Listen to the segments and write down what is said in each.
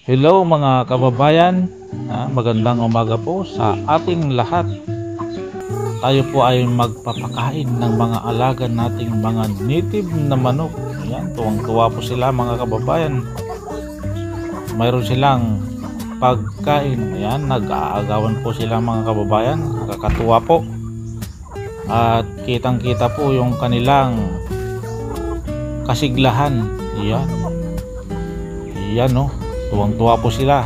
Hello mga kababayan, magandang umaga po sa ating lahat. Tayo po ay magpapakain ng mga alaga nating mga native na manok. Ayan, tuwang-tuwa po sila mga kababayan. Mayroon silang pagkain. Ayan, nag-aagawan po sila mga kababayan. Nakakatuwa po. At kitang-kita po yung kanilang kasiglahan. Ayan. Ayan no. Tuwang-tuwa po sila.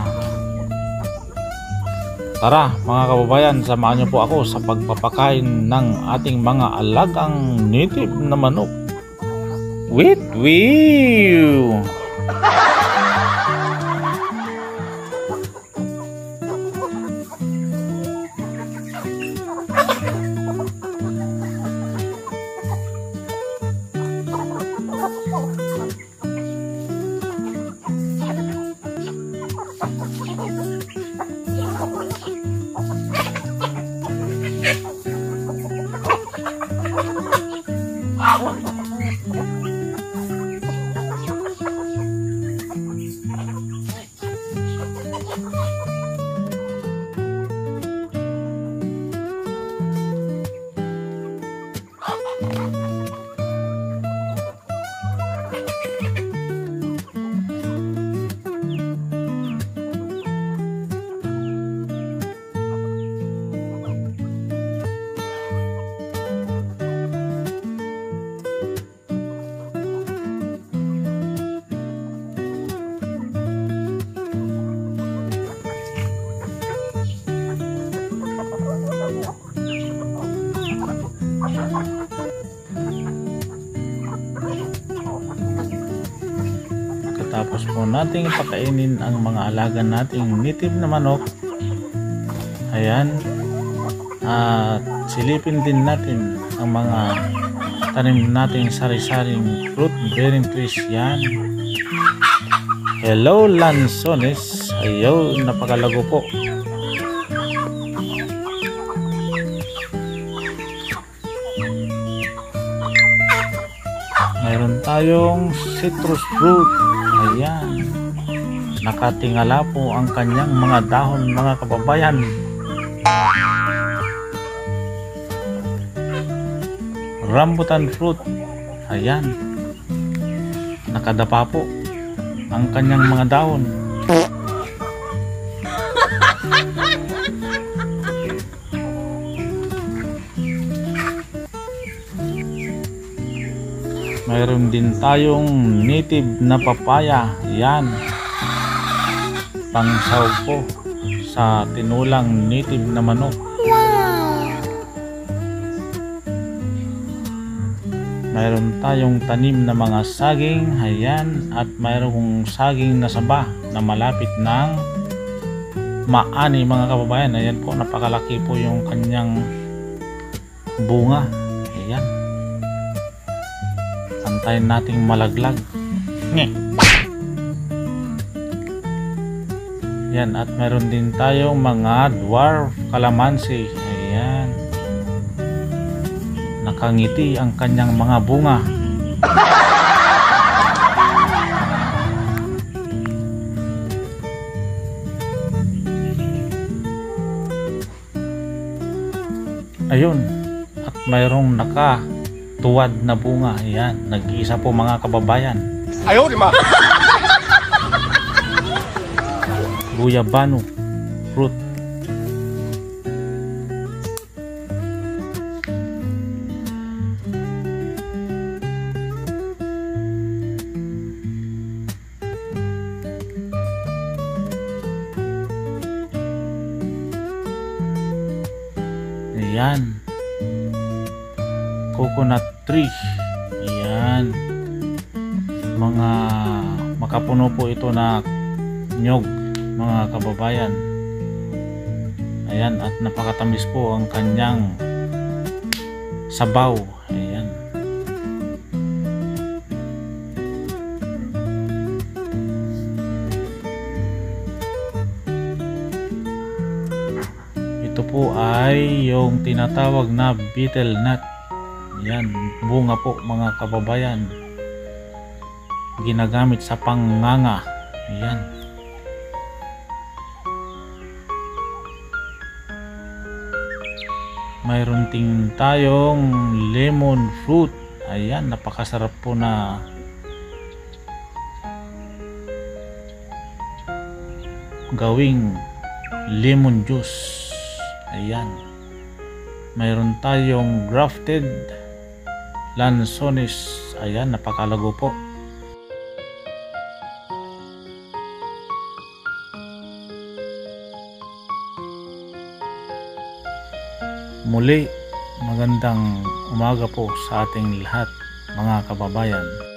Tara mga kababayan, samahan niyo po ako sa pagpapakain ng ating mga alagang native na manok. With you! Tapos po nating pakainin ang mga alaga nating native na manok. Ayan. At silipin din natin ang mga tanim nating sari-saring fruit bearing trees. Yan. Hello lansones. Ayaw, napakalago po. Mayroon tayong citrus fruit. Ayan, nakatingala po ang kanyang mga dahon mga kababayan. Rambutan fruit. Ayan, nakadapa po ang kanyang mga dahon. Mayroon din tayong native na papaya. Yan. Pangsahog po sa tinulang native na manok. Mayroon tayong tanim na mga saging. Ayan. At mayroong saging na saba na malapit ng maani mga kababayan. Ayan po, napakalaki po yung kanyang bunga. Ayan. Antayin nating malaglag. Yan, at meron din tayong mga dwarf calamansi. Ayan. Nakangiti ang kanyang mga bunga. Ayun. At mayroong tuwad na bunga. Ayan, nag-iisa po mga kababayan. Ayaw, di ma! Guyabano fruit. Ayan. Coconut tree. Ayan. Mga makapuno po ito na nyog mga kababayan. Ayan, at napakatamis po ang kanyang sabaw. Ayan. Ito po ay yung tinatawag na betel nut. Yan, bunga po mga kababayan. Ginagamit sa pangnganga. Yan. Mayroon ting tayong lemon fruit. Ayan, napakasarap po na gawing lemon juice. Ayan. Mayroon tayong grafted lansones. Ayan, napakalago po. Muli, magandang umaga po sa ating lahat, mga kababayan.